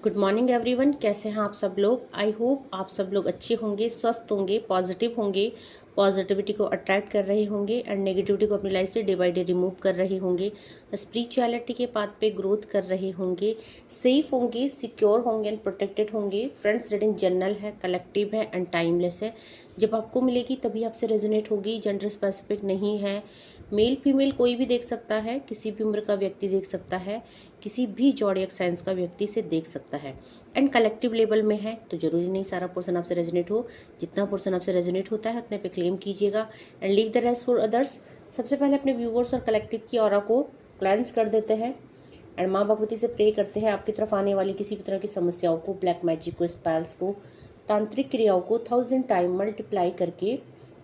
Good morning everyone. कैसे हैं आप सब लोग? आई होप आप सब लोग अच्छे होंगे, स्वस्थ होंगे, पॉजिटिव होंगे, पॉजिटिविटी को अट्रैक्ट कर रहे होंगे एंड नेगेटिविटी को अपनी लाइफ से डे बाई डे रिमूव कर रहे होंगे, स्पिरिचुअलिटी के पाथ पे ग्रोथ कर रहे होंगे, सेफ होंगे, सिक्योर होंगे एंड प्रोटेक्टेड होंगे। फ्रेंड्स, रीडिंग जनरल है, कलेक्टिव है एंड टाइमलेस है। जब आपको मिलेगी तभी आपसे रेजोनेट होगी। जेंडर स्पेसिफिक नहीं है, मेल फीमेल कोई भी देख सकता है, किसी भी उम्र का व्यक्ति देख सकता है, किसी भी जॉडियक साइंस का व्यक्ति से देख सकता है एंड कलेक्टिव लेवल में है। तो जरूरी नहीं सारा पोर्सन आपसे रेजोनेट हो, जितना पोर्सन आपसे रेजोनेट होता है उतने पे क्लेम कीजिएगा and leave the rest for others. सबसे पहले अपने व्यूवर्स और कलेक्टिव की ऑरा को क्लेंस कर देते हैं एंड माँ भगवती से प्रे करते हैं आपकी तरफ आने वाली किसी भी तरह की समस्याओं को, ब्लैक मैजिक को, स्पेल्स को, तांत्रिक क्रियाओं को 1000 टाइम मल्टीप्लाई करके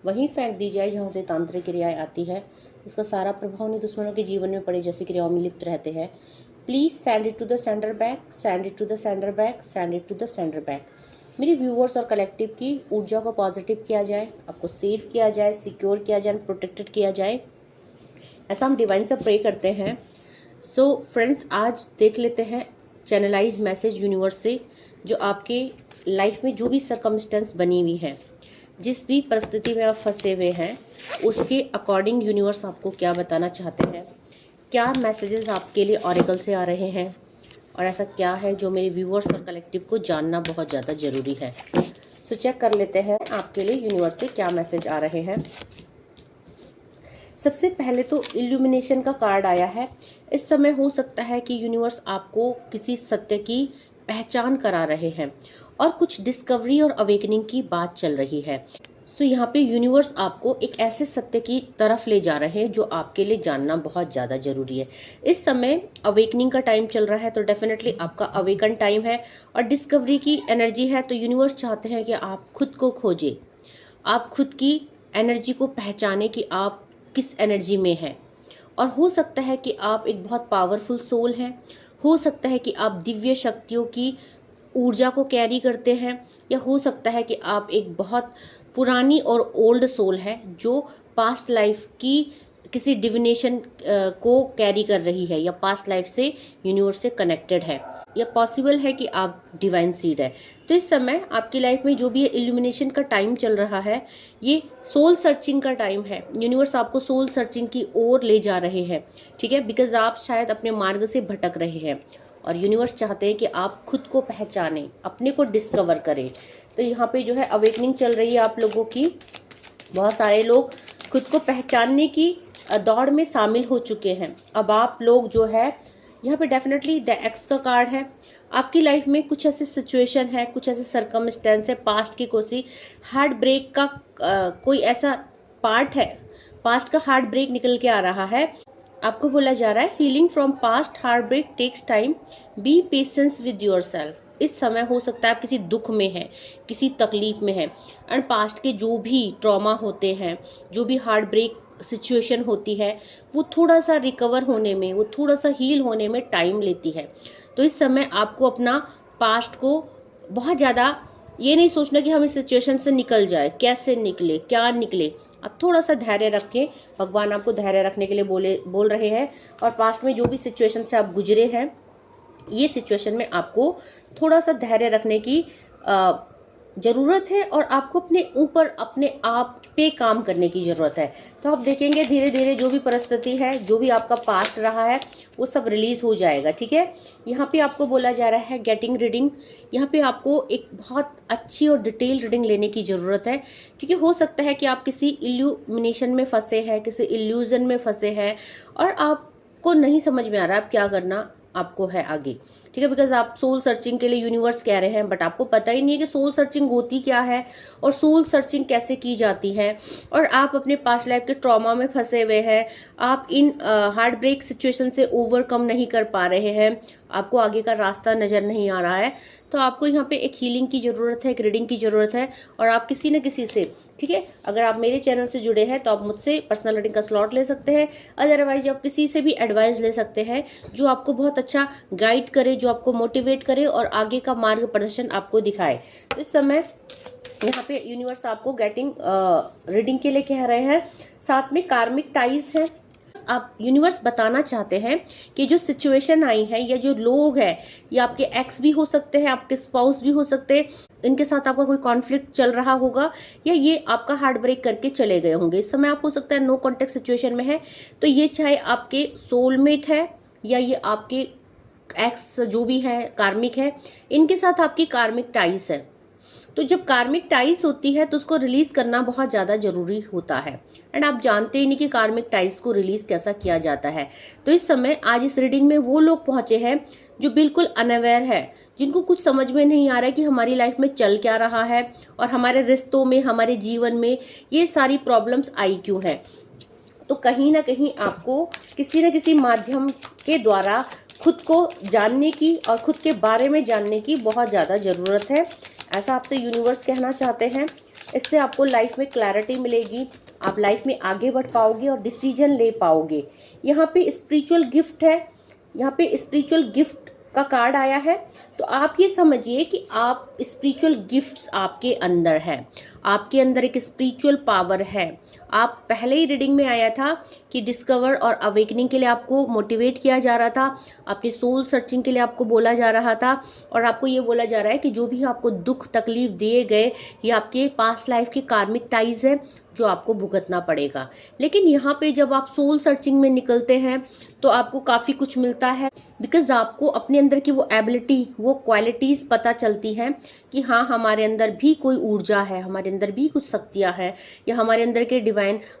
वहीं फेंक दी जाए जहाँ से तांत्रिक क्रियाएं आती है। इसका सारा प्रभाव उन्हीं दुश्मनों के जीवन में पड़े जैसी क्रियाओं में लिप्त रहते हैं। Please send it to the sender back, send it to the sender back, send it to the sender back. मेरी व्यूअर्स और कलेक्टिव की ऊर्जा को पॉजिटिव किया जाए, आपको सेफ किया जाए, सिक्योर किया जाए, प्रोटेक्टेड किया जाए, ऐसा हम डिवाइन से प्रे करते हैं। सो फ्रेंड्स, आज देख लेते हैं चैनलाइज मैसेज यूनिवर्स से, जो आपके लाइफ में जो भी सर्कमस्टेंस बनी हुई है, जिस भी परिस्थिति में आप फंसे हुए हैं, उसके अकॉर्डिंग यूनिवर्स आपको क्या बताना चाहते हैं, क्या मैसेजेस आपके लिए ऑरेकल से आ रहे हैं और ऐसा क्या है जो मेरे व्यूअर्स और कलेक्टिव को जानना बहुत ज़्यादा ज़रूरी है। सो चेक कर लेते हैं आपके लिए यूनिवर्स से क्या मैसेज आ रहे हैं। सबसे पहले तो इल्यूमिनेशन का कार्ड आया है। इस समय हो सकता है कि यूनिवर्स आपको किसी सत्य की पहचान करा रहे हैं और कुछ डिस्कवरी और अवेकनिंग की बात चल रही है। सो यहाँ पे यूनिवर्स आपको एक ऐसे सत्य की तरफ ले जा रहे हैं जो आपके लिए जानना बहुत ज़्यादा ज़रूरी है। इस समय अवेकनिंग का टाइम चल रहा है, तो डेफिनेटली आपका अवेकन टाइम है और डिस्कवरी की एनर्जी है। तो यूनिवर्स चाहते हैं कि आप खुद को खोजें, आप खुद की एनर्जी को पहचाने कि आप किस एनर्जी में हैं। और हो सकता है कि आप एक बहुत पावरफुल सोल हैं, हो सकता है कि आप दिव्य शक्तियों की ऊर्जा को कैरी करते हैं, या हो सकता है कि आप एक बहुत पुरानी और ओल्ड सोल है जो पास्ट लाइफ की किसी डिविनेशन को कैरी कर रही है या पास्ट लाइफ से यूनिवर्स से कनेक्टेड है, या पॉसिबल है कि आप डिवाइन सीड है। तो इस समय आपकी लाइफ में जो भी इल्यूमिनेशन का टाइम चल रहा है, ये सोल सर्चिंग का टाइम है। यूनिवर्स आपको सोल सर्चिंग की ओर ले जा रहे हैं, ठीक है, बिकॉज आप शायद अपने मार्ग से भटक रहे हैं और यूनिवर्स चाहते हैं कि आप खुद को पहचानें, अपने को डिस्कवर करें। तो यहाँ पे जो है अवेकनिंग चल रही है आप लोगों की। बहुत सारे लोग खुद को पहचानने की दौड़ में शामिल हो चुके हैं। अब आप लोग जो है यहाँ पे डेफिनेटली द एक्स का कार्ड है। आपकी लाइफ में कुछ ऐसे सिचुएशन है, कुछ ऐसे सर्कमस्टेंस है, पास्ट की कोई हार्ट ब्रेक का कोई ऐसा पार्ट है, पास्ट का हार्ट ब्रेक निकल के आ रहा है। आपको बोला जा रहा है healing from past heartbreak takes time, be patience with yourself. इस समय हो सकता है आप किसी दुख में है, किसी तकलीफ में है एंड पास्ट के जो भी ट्रॉमा होते हैं, जो भी हार्ट ब्रेक सिचुएशन होती है, वो थोड़ा सा रिकवर होने में, वो थोड़ा सा हील होने में टाइम लेती है। तो इस समय आपको अपना पास्ट को बहुत ज़्यादा ये नहीं सोचना कि हम इस सिचुएशन से निकल जाए, कैसे निकले, क्या निकले। आप थोड़ा सा धैर्य रखें, भगवान आपको धैर्य रखने के लिए बोल रहे हैं। और पास्ट में जो भी सिचुएशन से आप गुजरे हैं, ये सिचुएशन में आपको थोड़ा सा धैर्य रखने की ज़रूरत है और आपको अपने ऊपर, अपने आप पे काम करने की ज़रूरत है। तो आप देखेंगे धीरे धीरे जो भी परिस्थिति है, जो भी आपका पास्ट रहा है, वो सब रिलीज़ हो जाएगा, ठीक है। यहाँ पे आपको बोला जा रहा है गेटिंग रीडिंग। यहाँ पे आपको एक बहुत अच्छी और डिटेल रीडिंग लेने की ज़रूरत है, क्योंकि हो सकता है कि आप किसी इल्यूमिनेशन में फंसे हैं, किसी इल्यूजन में फंसे हैं और आपको नहीं समझ में आ रहा है आप क्या करना आपको है आगे, ठीक है। बिकॉज आप सोल सर्चिंग के लिए यूनिवर्स कह रहे हैं, बट आपको पता ही नहीं है कि सोल सर्चिंग होती क्या है और सोल सर्चिंग कैसे की जाती है। और आप अपने पास्ट लाइफ के ट्रॉमा में फंसे हुए हैं, आप इन हार्ट ब्रेक सिचुएशन से ओवरकम नहीं कर पा रहे हैं, आपको आगे का रास्ता नज़र नहीं आ रहा है। तो आपको यहाँ पे एक हीलिंग की ज़रूरत है, एक रीडिंग की ज़रूरत है। और आप किसी न किसी से, ठीक है, अगर आप मेरे चैनल से जुड़े हैं तो आप मुझसे पर्सनल रीडिंग का स्लॉट ले सकते हैं। अदरवाइज आप किसी से भी एडवाइस ले सकते हैं जो आपको बहुत अच्छा गाइड करे, जो आपको मोटिवेट करे और आगे का मार्ग प्रदर्शन आपको दिखाए। तो इस समय यहाँ पे यूनिवर्स आपको गेटिंग रीडिंग के लिए कह रहे हैं। साथ में कार्मिक टाइज है, आप यूनिवर्स बताना चाहते हैं कि जो सिचुएशन आई है या जो लोग हैं, या आपके एक्स भी हो सकते हैं, आपके स्पाउस भी हो सकते हैं, इनके साथ आपका कोई कॉन्फ्लिक्ट चल रहा होगा, या ये आपका हार्ट ब्रेक करके चले गए होंगे। इस समय आप हो सकता है नो कॉन्टेक्ट सिचुएशन में है, तो ये चाहे आपके सोलमेट है या ये आपके एक्स जो भी है, कार्मिक है, इनके साथ आपकी कार्मिक टाइस है। तो जब कार्मिक टाइस होती है तो उसको रिलीज करना बहुत ज़्यादा जरूरी होता है। एंड आप जानते ही नहीं कि कार्मिक टाइस को रिलीज कैसा किया जाता है। तो इस समय आज इस रीडिंग में वो लोग पहुंचे हैं जो बिल्कुल अनअवेयर है, जिनको कुछ समझ में नहीं आ रहा है कि हमारी लाइफ में चल क्या रहा है और हमारे रिश्तों में, हमारे जीवन में ये सारी प्रॉब्लम्स आई क्यों है। तो कहीं ना कहीं आपको किसी न किसी माध्यम के द्वारा खुद को जानने की और खुद के बारे में जानने की बहुत ज़्यादा ज़रूरत है, ऐसा आपसे यूनिवर्स कहना चाहते हैं। इससे आपको लाइफ में क्लैरिटी मिलेगी, आप लाइफ में आगे बढ़ पाओगे और डिसीजन ले पाओगे। यहाँ पे स्पिरिचुअल गिफ्ट है, यहाँ पे स्पिरिचुअल गिफ्ट का कार्ड आया है। तो आप ये समझिए कि आप स्पिरिचुअल गिफ्ट्स आपके अंदर है, आपके अंदर एक स्पिरिचुअल पावर है। आप पहले ही रीडिंग में आया था कि डिस्कवर और अवेकनिंग के लिए आपको मोटिवेट किया जा रहा था, अपनी सोल सर्चिंग के लिए आपको बोला जा रहा था, और आपको ये बोला जा रहा है कि जो भी आपको दुख तकलीफ दिए गए ये आपके पास्ट लाइफ के कार्मिक टाइज है जो आपको भुगतना पड़ेगा। लेकिन यहाँ पे जब आप सोल सर्चिंग में निकलते हैं तो आपको काफ़ी कुछ मिलता है, बिकॉज आपको अपने अंदर की वो एबिलिटी, वो क्वालिटीज़ पता चलती हैं कि हाँ, हमारे अंदर भी कोई ऊर्जा है, हमारे अंदर भी कुछ शक्तियाँ हैं, या हमारे अंदर के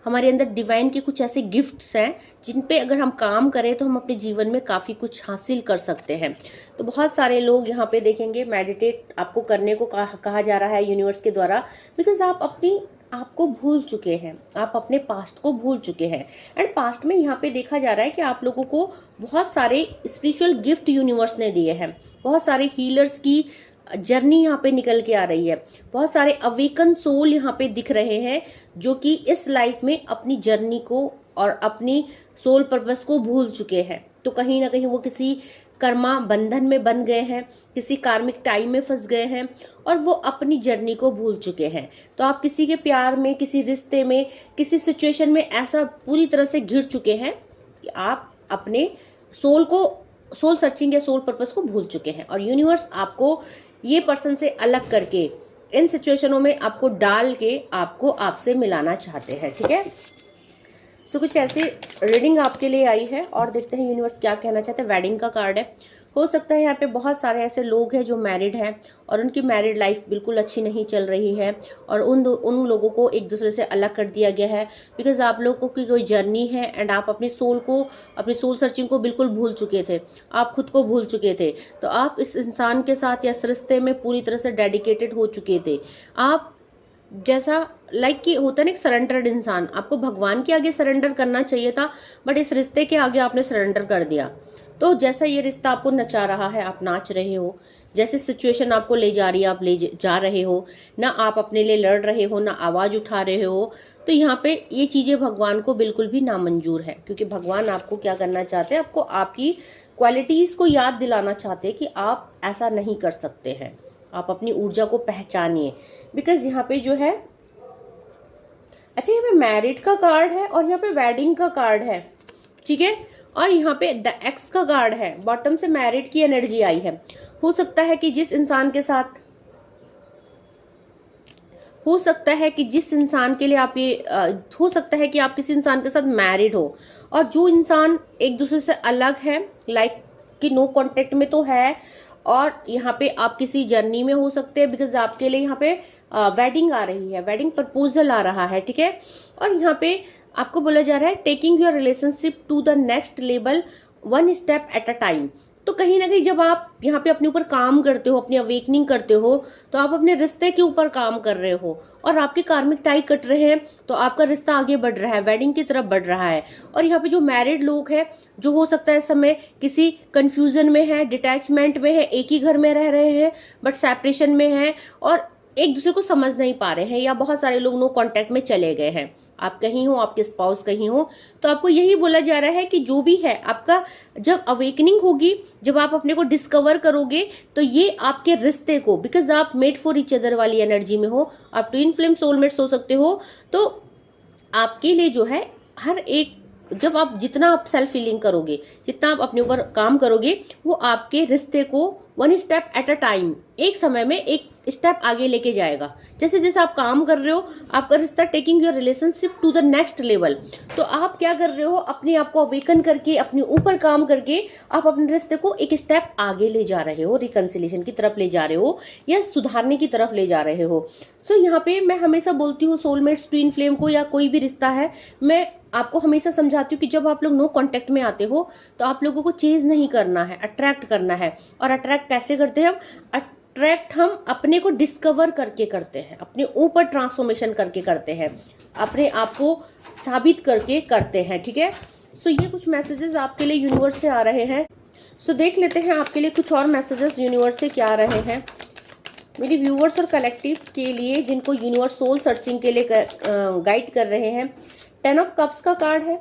हमारे अंदर डिवाइन के कुछ ऐसे गिफ्ट्स हैं जिन पे अगर हम काम करें तो हम अपने जीवन में काफ़ी कुछ हासिल कर सकते हैं। तो बहुत सारे लोग यहाँ पे देखेंगे मेडिटेट आपको करने को कहा जा रहा है यूनिवर्स के द्वारा, बिकॉज आपको भूल चुके हैं, आप अपने पास्ट को भूल चुके हैं। एंड पास्ट में यहाँ पे देखा जा रहा है कि आप लोगों को बहुत सारे स्पिरिचुअल गिफ्ट यूनिवर्स ने दिए हैं, बहुत सारे हीलर्स की जर्नी यहाँ पे निकल के आ रही है, बहुत सारे अवेकन सोल यहाँ पे दिख रहे हैं जो कि इस लाइफ में अपनी जर्नी को और अपनी सोल पर्पस को भूल चुके हैं। तो कहीं ना कहीं वो किसी कर्मा बंधन में बंध गए हैं, किसी कार्मिक टाइम में फंस गए हैं और वो अपनी जर्नी को भूल चुके हैं। तो आप किसी के प्यार में, किसी रिश्ते में, किसी सिचुएशन में ऐसा पूरी तरह से घिर चुके हैं कि आप अपने सोल सर्चिंग या सोल पर्पस को भूल चुके हैं, और यूनिवर्स आपको ये पर्सन से अलग करके इन सिचुएशनों में आपको डाल के आपको आपसे मिलाना चाहते हैं। ठीक है, सो कुछ ऐसी रीडिंग आपके लिए आई है, और देखते हैं यूनिवर्स क्या कहना चाहते हैं। वेडिंग का कार्ड है। हो सकता है यहाँ पे बहुत सारे ऐसे लोग हैं जो मैरिड हैं और उनकी मैरिड लाइफ बिल्कुल अच्छी नहीं चल रही है, और उन लोगों को एक दूसरे से अलग कर दिया गया है, बिकॉज आप लोगों की कोई जर्नी है एंड आप अपनी सोल सर्चिंग को बिल्कुल भूल चुके थे, आप खुद को भूल चुके थे। तो आप इस इंसान के साथ या इस रिश्ते में पूरी तरह से डेडिकेटेड हो चुके थे। आप जैसा कि होता है ना एक सरेंडर्ड इंसान, आपको भगवान के आगे सरेंडर करना चाहिए था, बट इस रिश्ते के आगे आपने सरेंडर कर दिया। तो जैसा ये रिश्ता आपको नचा रहा है, आप नाच रहे हो, जैसे सिचुएशन आपको ले जा रही है आप ले जा रहे हो, ना आप अपने लिए लड़ रहे हो, ना आवाज़ उठा रहे हो। तो यहाँ पे ये चीज़ें भगवान को बिल्कुल भी नामंजूर है, क्योंकि भगवान आपको क्या करना चाहते हैं, आपको आपकी क्वालिटीज़ को याद दिलाना चाहते हैं कि आप ऐसा नहीं कर सकते हैं, आप अपनी ऊर्जा को पहचानिए। बिकॉज यहाँ पे जो है, अच्छा यहाँ पे मैरिड का कार्ड है और यहाँ पे वेडिंग का कार्ड है, ठीक है, और यहाँ पे द एक्स का कार्ड है। बॉटम से मैरिड की एनर्जी आई है। हो सकता है कि जिस इंसान के साथ, हो सकता है कि जिस इंसान के लिए आप हो सकता है कि आप किसी इंसान के साथ मैरिड हो और जो इंसान एक दूसरे से अलग है, कि नो कांटेक्ट में तो है, और यहाँ पे आप किसी जर्नी में हो सकते हैं, बिकॉज आपके लिए यहाँ पे वेडिंग आ रही है, वेडिंग प्रपोजल आ रहा है, ठीक है। और यहाँ पे आपको बोला जा रहा है taking your relationship to the next level one step at a time. तो कहीं ना कहीं जब आप यहाँ पे अपने ऊपर काम करते हो, अपनी अवेकनिंग करते हो, तो आप अपने रिश्ते के ऊपर काम कर रहे हो और आपके कार्मिक टाई कट रहे हैं, तो आपका रिश्ता आगे बढ़ रहा है, वेडिंग की तरफ बढ़ रहा है। और यहाँ पे जो मैरिड लोग हैं, जो हो सकता है इस समय किसी कंफ्यूजन में है, डिटैचमेंट में है, एक ही घर में रह रहे हैं बट सेपरेशन में है और एक दूसरे को समझ नहीं पा रहे हैं, या बहुत सारे लोग नो कॉन्टेक्ट में चले गए हैं, आप कहीं हो, आपके स्पाउस कहीं हो, तो आपको यही बोला जा रहा है कि जो भी है आपका, जब अवेकनिंग होगी, जब आप अपने को डिस्कवर करोगे, तो ये आपके रिश्ते को, बिकॉज आप मेड फॉर ईच अदर वाली एनर्जी में हो, आप ट्विन फ्लेम सोलमेट्स हो सकते हो, तो आपके लिए जो है हर एक जब आप जितना आप सेल्फ फीलिंग करोगे, जितना आप अपने ऊपर काम करोगे, वो आपके रिश्ते को one step at a time, एक समय में एक स्टेप आगे लेके जाएगा। जैसे जैसे आप काम कर रहे हो, आपका रिश्ता taking your relationship to the next level. तो आप क्या कर रहे हो, अपने आप को अवेकन करके, अपने ऊपर काम करके आप अपने रिश्ते को एक स्टेप आगे ले जा रहे हो, रिकंसिलिएशन की तरफ ले जा रहे हो या सुधारने की तरफ ले जा रहे हो। सो यहाँ पे मैं हमेशा बोलती हूँ सोलमेट्स, ट्विन फ्लेम को या कोई भी रिश्ता है, मैं आपको हमेशा समझाती हूँ कि जब आप लोग नो कांटेक्ट में आते हो तो आप लोगों को चेज नहीं करना है, अट्रैक्ट करना है। और अट्रैक्ट कैसे करते हैं हम? अट्रैक्ट हम अपने को डिस्कवर करके करते हैं, अपने ऊपर ट्रांसफॉर्मेशन करके करते हैं, अपने आप को साबित करके करते हैं। ठीक है, सो ये कुछ मैसेजेस आपके लिए यूनिवर्स से आ रहे हैं। सो देख लेते हैं आपके लिए कुछ और मैसेजेस यूनिवर्स से क्या आ रहे हैं। मेरे व्यूवर्स और कलेक्टिव के लिए जिनको यूनिवर्स सोल सर्चिंग के लिए गाइड कर रहे हैं, 10 ऑफ कप्स का कार्ड है।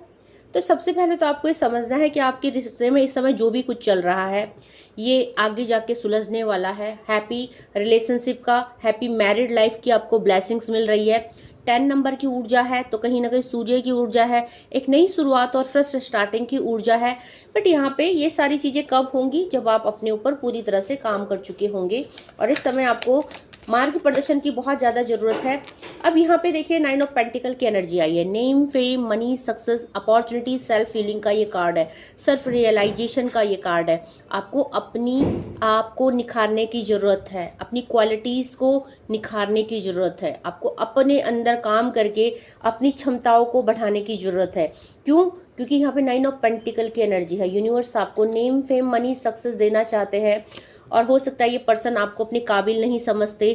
तो सबसे पहले तो आपको ये समझना है कि आपके रिश्ते में इस समय जो भी कुछ चल रहा है ये आगे जाके सुलझने वाला है। हैप्पी रिलेशनशिप का, हैप्पी मैरिड लाइफ की आपको ब्लेसिंग्स मिल रही है। 10 नंबर की ऊर्जा है तो कहीं ना कहीं सूर्य की ऊर्जा है, एक नई शुरुआत और फ्रेश स्टार्टिंग की ऊर्जा है। बट यहाँ पे ये सारी चीजें कब होंगी? जब आप अपने ऊपर पूरी तरह से काम कर चुके होंगे और इस समय आपको मार्ग प्रदर्शन की बहुत ज्यादा जरूरत है। अब यहाँ पे देखिए 9 ऑफ पेंटिकल की एनर्जी आई है। Name, fame, money, success, opportunity, self feeling का ये कार्ड है, सेल्फ रियलाइजेशन का ये कार्ड है। आपको अपनी आप को निखारने की जरूरत है, अपनी क्वालिटीज को निखारने की जरूरत है, आपको अपने अंदर काम करके अपनी क्षमताओं को बढ़ाने की जरूरत है। क्यों? क्योंकि यहाँ पे 9 ऑफ पेंटिकल की एनर्जी है। यूनिवर्स आपको नेम, फेम, मनी, सक्सेस देना चाहते हैं और हो सकता है ये पर्सन आपको अपने काबिल नहीं समझते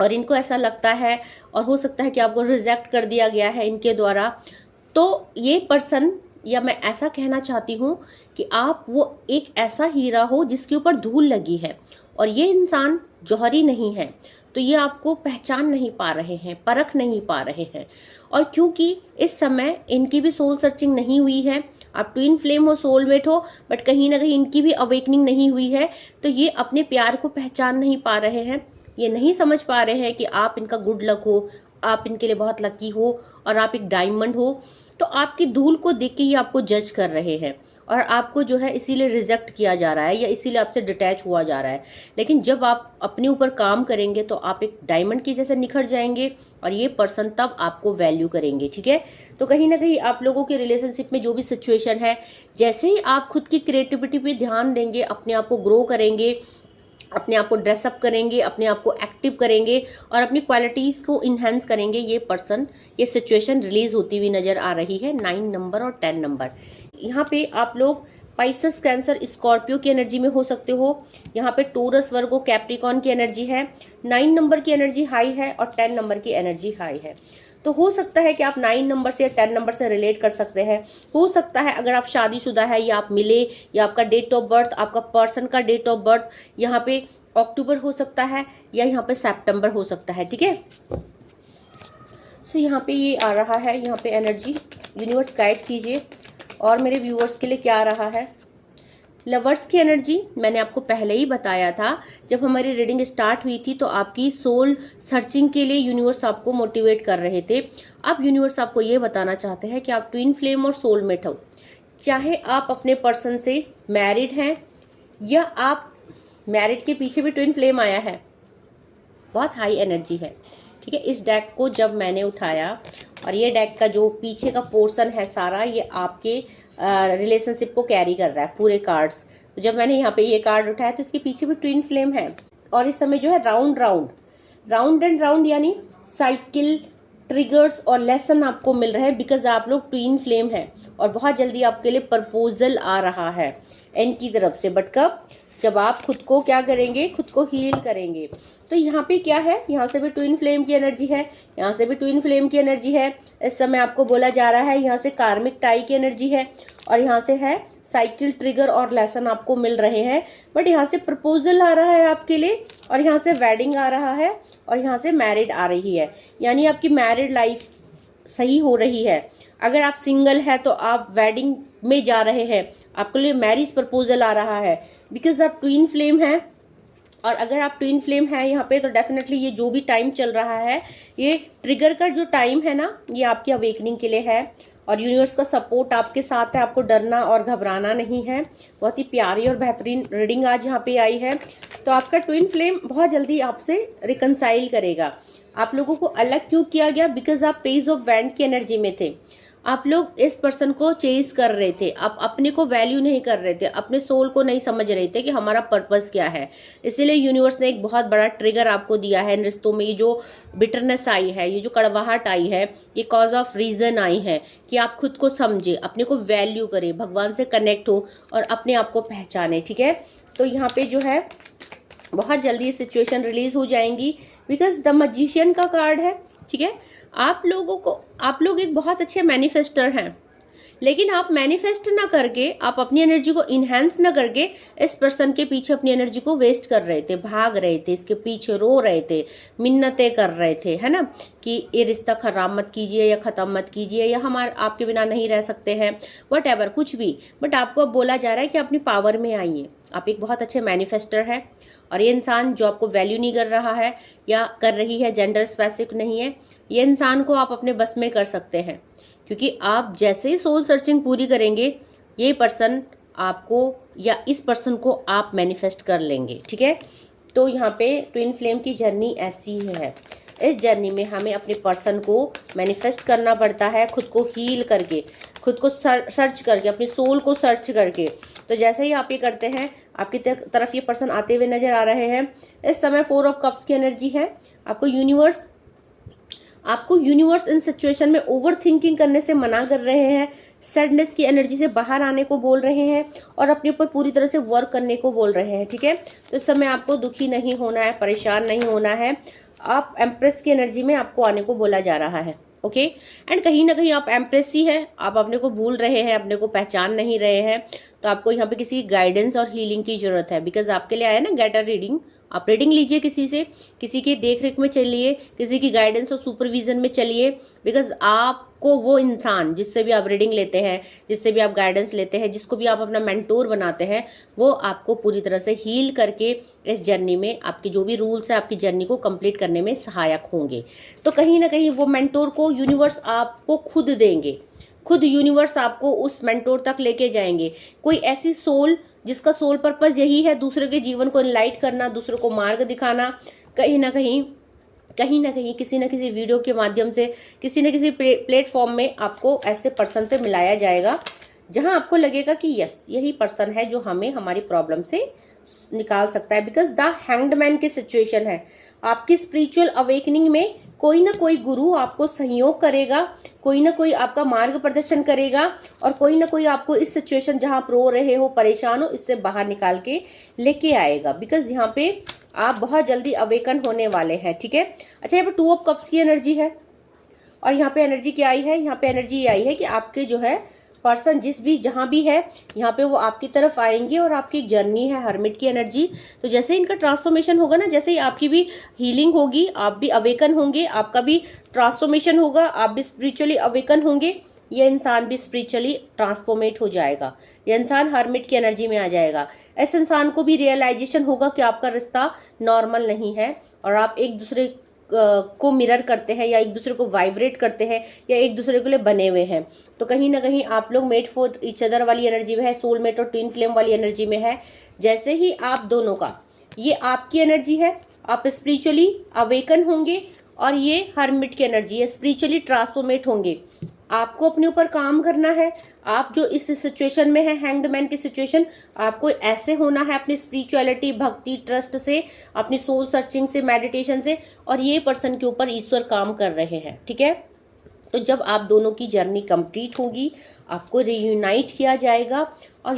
और इनको ऐसा लगता है, और हो सकता है कि आपको रिजेक्ट कर दिया गया है इनके द्वारा। तो ये पर्सन, या मैं ऐसा कहना चाहती हूँ कि आप वो एक ऐसा हीरा हो जिसके ऊपर धूल लगी है और ये इंसान जौहरी नहीं है, तो ये आपको पहचान नहीं पा रहे हैं, परख नहीं पा रहे हैं। और क्योंकि इस समय इनकी भी सोल सर्चिंग नहीं हुई है, आप ट्विन फ्लेम हो, सोलमेट हो, बट कहीं ना कहीं इनकी भी अवेकनिंग नहीं हुई है, तो ये अपने प्यार को पहचान नहीं पा रहे हैं। ये नहीं समझ पा रहे हैं कि आप इनका गुड लक हो, आप इनके लिए बहुत लकी हो और आप एक डायमंड हो। तो आपकी धूल को देख के ही आपको जज कर रहे हैं और आपको जो है इसीलिए रिजेक्ट किया जा रहा है या इसीलिए आपसे डिटैच हुआ जा रहा है। लेकिन जब आप अपने ऊपर काम करेंगे तो आप एक डायमंड की जैसे निखर जाएंगे और ये पर्सन तब आपको वैल्यू करेंगे। ठीक है, तो कहीं ना कहीं आप लोगों के रिलेशनशिप में जो भी सिचुएशन है, जैसे ही आप खुद की क्रिएटिविटी पे ध्यान देंगे, अपने आप को ग्रो करेंगे, अपने आप को ड्रेसअप करेंगे, अपने आप को एक्टिव करेंगे और अपनी क्वालिटीज को इन्हेंस करेंगे, ये पर्सन, ये सिचुएशन रिलीज होती हुई नजर आ रही है। 9 नंबर और 10 नंबर, यहाँ पे आप लोग पाइसेस, कैंसर, स्कॉर्पियो की एनर्जी में हो सकते हो। यहाँ पे टोरस, वर्गो, कैप्रिकॉन की एनर्जी है। 9 नंबर की एनर्जी हाई है और 10 नंबर की एनर्जी हाई है। तो हो सकता है कि आप 9 नंबर से या 10 नंबर से रिलेट कर सकते हैं। हो सकता है अगर आप शादीशुदा है या आप मिले, या आपका डेट ऑफ बर्थ, आपका पर्सन का डेट ऑफ बर्थ यहाँ पे अक्टूबर हो सकता है या यहाँ पे सितंबर हो सकता है। ठीक है, सो यहाँ पे ये आ रहा है, यहाँ पे एनर्जी यूनिवर्स गाइड कीजिए। और मेरे व्यूअर्स के लिए क्या आ रहा है? लवर्स की एनर्जी मैंने आपको पहले ही बताया था, जब हमारी रीडिंग स्टार्ट हुई थी तो आपकी सोल सर्चिंग के लिए यूनिवर्स आपको मोटिवेट कर रहे थे। अब यूनिवर्स आपको ये बताना चाहते हैं कि आप ट्विन फ्लेम और सोलमेट हो, चाहे आप अपने पर्सन से मैरिड हैं या आप मैरिड के पीछे भी ट्विन फ्लेम आया है, बहुत हाई एनर्जी है। ठीक है, इस डेक को जब मैंने उठाया और ये डेक का जो पीछे का पोर्शन है सारा, ये आपके रिलेशनशिप को कैरी कर रहा है, पूरे कार्ड्स। तो जब मैंने यहाँ पे ये कार्ड उठाया तो इसके पीछे भी ट्विन फ्लेम है और इस समय जो है राउंड एंड राउंड यानी साइकिल, ट्रिगर्स और लेसन आपको मिल रहे हैं, बिकॉज आप लोग ट्विन फ्लेम है और बहुत जल्दी आपके लिए प्रपोजल आ रहा है इनकी तरफ से। बट कब? जब आप खुद को क्या करेंगे, खुद को हील करेंगे। तो यहाँ पे क्या है, यहाँ से भी ट्विन फ्लेम की एनर्जी है, यहाँ से भी ट्विन फ्लेम की एनर्जी है। इस समय आपको बोला जा रहा है यहाँ से कार्मिक टाई की एनर्जी है और यहाँ से है साइकिल, ट्रिगर और लेसन आपको मिल रहे हैं। बट यहाँ से प्रपोजल आ रहा है आपके लिए और यहाँ से वेडिंग आ रहा है और यहाँ से मैरिड आ रही है, यानी आपकी मैरिड लाइफ सही हो रही है। अगर आप सिंगल है तो आप वेडिंग में जा रहे हैं, आपके लिए मैरिज प्रपोजल आ रहा है, बिकॉज आप ट्विन फ्लेम हैं। और अगर आप ट्विन फ्लेम है यहाँ पे तो डेफिनेटली ये जो भी टाइम चल रहा है, ये ट्रिगर का जो टाइम है ना, ये आपकी अवेकनिंग के लिए है और यूनिवर्स का सपोर्ट आपके साथ है, आपको डरना और घबराना नहीं है। बहुत ही प्यारी और बेहतरीन रीडिंग आज यहाँ पे आई है। तो आपका ट्विन फ्लेम बहुत जल्दी आपसे रिकंसाइल करेगा। आप लोगों को अलग क्यों किया गया? बिकॉज आप पेज ऑफ वैंड की एनर्जी में थे। आप लोग इस पर्सन को चेज कर रहे थे, आप अपने को वैल्यू नहीं कर रहे थे, अपने सोल को नहीं समझ रहे थे कि हमारा पर्पस क्या है। इसीलिए यूनिवर्स ने एक बहुत बड़ा ट्रिगर आपको दिया है इन रिश्तों में। ये जो बिटरनेस आई है, ये जो कड़वाहट आई है, ये कॉज ऑफ रीजन आई है कि आप खुद को समझे, अपने को वैल्यू करें, भगवान से कनेक्ट हो और अपने आप को पहचाने। ठीक है, तो यहाँ पे जो है बहुत जल्दी ये सिचुएशन रिलीज हो जाएंगी बिकॉज द मैजिशियन का कार्ड है। ठीक है, आप लोग एक बहुत अच्छे मैनिफेस्टर हैं, लेकिन आप मैनिफेस्ट ना करके, आप अपनी एनर्जी को इनहेंस ना करके इस पर्सन के पीछे अपनी एनर्जी को वेस्ट कर रहे थे, भाग रहे थे, इसके पीछे रो रहे थे, मिन्नतें कर रहे थे, है ना, कि ये रिश्ता खराब मत कीजिए या ख़त्म मत कीजिए या हम आपके बिना नहीं रह सकते हैं, वट एवर कुछ भी। बट आपको अब बोला जा रहा है कि अपनी पावर में आइए। आप एक बहुत अच्छे मैनिफेस्टर हैं और ये इंसान जो आपको वैल्यू नहीं कर रहा है या कर रही है, जेंडर स्पेसिफिक नहीं है, ये इंसान को आप अपने बस में कर सकते हैं। क्योंकि आप जैसे ही सोल सर्चिंग पूरी करेंगे, ये पर्सन आपको या इस पर्सन को आप मैनिफेस्ट कर लेंगे। ठीक है, तो यहाँ पे ट्विन फ्लेम की जर्नी ऐसी है। इस जर्नी में हमें अपने पर्सन को मैनिफेस्ट करना पड़ता है, खुद को हील करके, खुद को सर्च करके, अपने सोल को सर्च करके। तो जैसे ही आप ये करते हैं, आपकी तरफ ये पर्सन आते हुए नजर आ रहे हैं। इस समय 4 ऑफ कप्स की एनर्जी है। आपको यूनिवर्स इन सिचुएशन में ओवर थिंकिंग करने से मना कर रहे हैं, सैडनेस की एनर्जी से बाहर आने को बोल रहे हैं और अपने ऊपर पूरी तरह से वर्क करने को बोल रहे हैं। ठीक है, तो इस समय आपको दुखी नहीं होना है, परेशान नहीं होना है। आप एम्प्रेस की एनर्जी में आपको आने को बोला जा रहा है। ओके, एंड कहीं ना कहीं आप एम्प्रेस ही है, आप अपने को भूल रहे हैं, अपने को पहचान नहीं रहे हैं। तो आपको यहाँ पे किसी गाइडेंस और हीलिंग की जरूरत है। बिकॉज आपके लिए आया ना गेट अ रीडिंग। आप रीडिंग लीजिए किसी से, किसी की देख रेख में चलिए, किसी की गाइडेंस और सुपरविजन में चलिए। बिकॉज आपको वो इंसान जिससे भी आप रीडिंग लेते हैं, जिससे भी आप गाइडेंस लेते हैं, जिसको भी आप अपना मेंटोर बनाते हैं, वो आपको पूरी तरह से हील करके इस जर्नी में आपके जो भी रूल्स है आपकी जर्नी को कंप्लीट करने में सहायक होंगे। तो कहीं ना कहीं वो मेंटोर को यूनिवर्स आपको खुद देंगे, खुद यूनिवर्स आपको उस मेंटोर तक लेके जाएंगे। कोई ऐसी सोल जिसका सोल पर्पस यही है दूसरे के जीवन को एनलाइट करना, दूसरों को मार्ग दिखाना, कहीं ना कहीं किसी न किसी वीडियो के माध्यम से, किसी न किसी प्लेटफॉर्म में आपको ऐसे पर्सन से मिलाया जाएगा जहां आपको लगेगा कि यस, यही पर्सन है जो हमें हमारी प्रॉब्लम से निकाल सकता है। बिकॉज द हैंग्ड मैन की सिचुएशन है। आपकी स्पिरिचुअल अवेकनिंग में कोई ना कोई गुरु आपको सहयोग करेगा, कोई ना कोई आपका मार्ग प्रदर्शन करेगा और कोई ना कोई आपको इस सिचुएशन जहां आप रो रहे हो, परेशान हो, इससे बाहर निकाल के लेके आएगा। बिकॉज यहाँ पे आप बहुत जल्दी अवेकन होने वाले हैं। ठीक है, अच्छा, यहाँ पे 2 ऑफ कप्स की एनर्जी है और यहाँ पे एनर्जी क्या आई है? यहाँ पे एनर्जी आई है कि आपके जो है पर्सन जहां भी है, यहाँ पे वो आपकी तरफ आएंगे और आपकी जर्नी है हर्मिट की एनर्जी। तो जैसे इनका ट्रांसफॉर्मेशन होगा ना, जैसे ही आपकी भी हीलिंग होगी, आप भी अवेकन होंगे, आपका भी ट्रांसफॉर्मेशन होगा, आप भी स्पिरिचुअली अवेकन होंगे, ये इंसान भी स्पिरिचुअली ट्रांसफॉर्मेट हो जाएगा, ये इंसान हर्मिट की एनर्जी में आ जाएगा। इस इंसान को भी रियलाइजेशन होगा कि आपका रिश्ता नॉर्मल नहीं है और आप एक दूसरे को मिरर करते हैं या एक दूसरे को वाइब्रेट करते हैं या एक दूसरे के लिए बने हुए हैं। तो कहीं ना कहीं आप लोग मेट फॉर ईच अदर वाली एनर्जी में है, सोलमेट और ट्विन फ्लेम वाली एनर्जी में है। जैसे ही आप दोनों का, ये आपकी एनर्जी है, आप स्पिरिचुअली अवेकन होंगे और ये हर्मिट की एनर्जी है, स्पिरिचुअली ट्रांसफॉर्मेट होंगे। आपको अपने ऊपर काम करना है। आप जो इस सिचुएशन में है, हैंग्ड मैन की सिचुएशन, आपको ऐसे होना है अपनी स्पिरिचुअलिटी, भक्ति, ट्रस्ट से, अपनी सोल सर्चिंग से, मेडिटेशन से, और ये पर्सन के ऊपर ईश्वर काम कर रहे हैं। ठीक है, तो जब आप दोनों की जर्नी कंप्लीट होगी, आपको रियूनाइट किया जाएगा और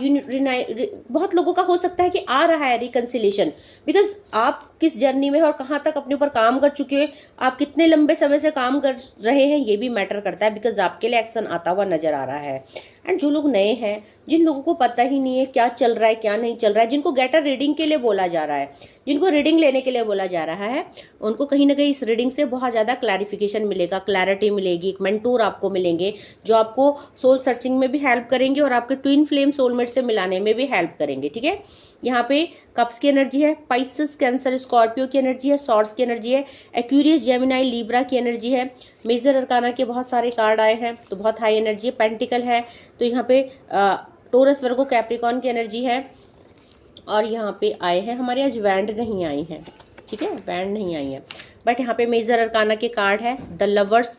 बहुत लोगों का हो सकता है कि आ रहा है रिकंसिलेशन। बिकॉज आप किस जर्नी में और कहाँ तक अपने ऊपर काम कर चुके हैं, आप कितने लंबे समय से काम कर रहे हैं, ये भी मैटर करता है। बिकॉज आपके लिए एक्शन आता हुआ नजर आ रहा है। एंड जो लोग नए हैं, जिन लोगों को पता ही नहीं है क्या चल रहा है क्या नहीं चल रहा है, जिनको गेट अ रीडिंग के लिए बोला जा रहा है, जिनको रीडिंग लेने के लिए बोला जा रहा है, उनको कहीं ना कहीं इस रीडिंग से बहुत ज़्यादा क्लैरिफिकेशन मिलेगा, क्लैरिटी मिलेगी, एक मेंटोर आपको मिलेंगे जो आपको सोल सर्चिंग में भी हेल्प करेंगे और आपके ट्विन फ्लेम सोल सोलमेट से मिलाने में भी हेल्प करेंगे। ठीक है, यहाँ पे कप्स की एनर्जी है, पाइसेस कैंसर स्कॉर्पियो की एनर्जी है, सॉर्ड्स की एनर्जी है, एक्वेरियस जेमिनाई लीब्रा की एनर्जी है। मेजर अरकाना के बहुत सारे कार्ड आए हैं तो बहुत हाई एनर्जी है। पेंटिकल है तो यहाँ पे टोरस वर्गो कैप्रिकॉन की एनर्जी है। और यहाँ पे आए हैं हमारे आज वैंड नहीं आई हैं, ठीक है, वैंड नहीं आई है, बट यहाँ पे मेजर अरकाना के कार्ड है the lovers,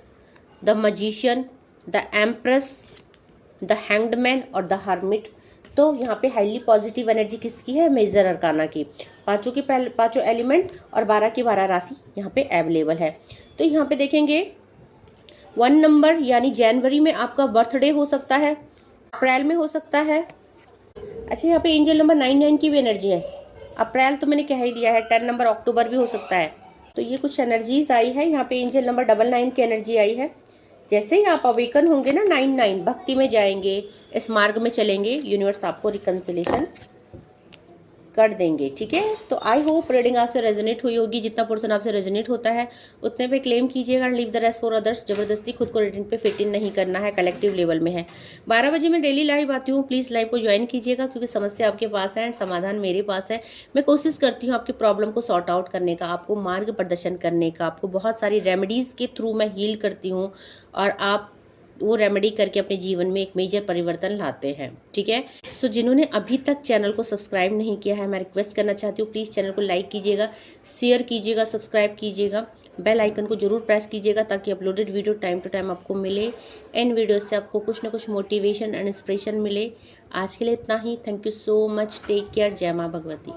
the magician, the empress, the hanged man और द हर्मिट। तो यहाँ पे हाईली पॉजिटिव एनर्जी किसकी है? मेजर अरकाना की। पांचों एलिमेंट और 12 की 12 राशि यहाँ पे अवेलेबल है। तो यहाँ पे देखेंगे 1 नंबर यानी जनवरी में आपका बर्थडे हो सकता है, अप्रैल में हो सकता है। अच्छा, यहाँ पे एंजल नंबर 99 की भी एनर्जी है। अप्रैल तो मैंने कह ही दिया है, 10 नंबर अक्टूबर भी हो सकता है। तो ये कुछ एनर्जीज आई है। यहाँ पे एंजल नंबर 99 की एनर्जी आई है। जैसे ही आप अवेकन होंगे ना 99 भक्ति में जाएंगे, इस मार्ग में चलेंगे, यूनिवर्स आपको रिकंसिलेशन कर देंगे। ठीक है, तो आई होप रीडिंग आपसे रेजोनेट हुई होगी। जितना पोर्शन आपसे रेजोनेट होता है उतने पे क्लेम कीजिएगा, leave the rest for others. जबरदस्ती खुद को रीडिंग पे फिट इन नहीं करना है, कलेक्टिव लेवल में है। 12 बजे मैं डेली लाइव आती हूँ, प्लीज़ लाइव को ज्वाइन कीजिएगा, क्योंकि समस्या आपके पास है एंड समाधान मेरे पास है। मैं कोशिश करती हूँ आपकी प्रॉब्लम को सॉर्ट आउट करने का, आपको मार्ग प्रदर्शन करने का, आपको बहुत सारी रेमेडीज़ के थ्रू मैं हील करती हूँ और आप वो रेमेडी करके अपने जीवन में एक मेजर परिवर्तन लाते हैं। ठीक है, सो जिन्होंने अभी तक चैनल को सब्सक्राइब नहीं किया है, मैं रिक्वेस्ट करना चाहती हूँ प्लीज़ चैनल को लाइक कीजिएगा, शेयर कीजिएगा, सब्सक्राइब कीजिएगा, बेल आइकन को जरूर प्रेस कीजिएगा ताकि uploaded video time to time आपको मिले। इन वीडियोस से आपको कुछ ना कुछ मोटिवेशन एंड इंस्पिरेशन मिले। आज के लिए इतना ही। Thank you so much, take care, जय माँ भगवती।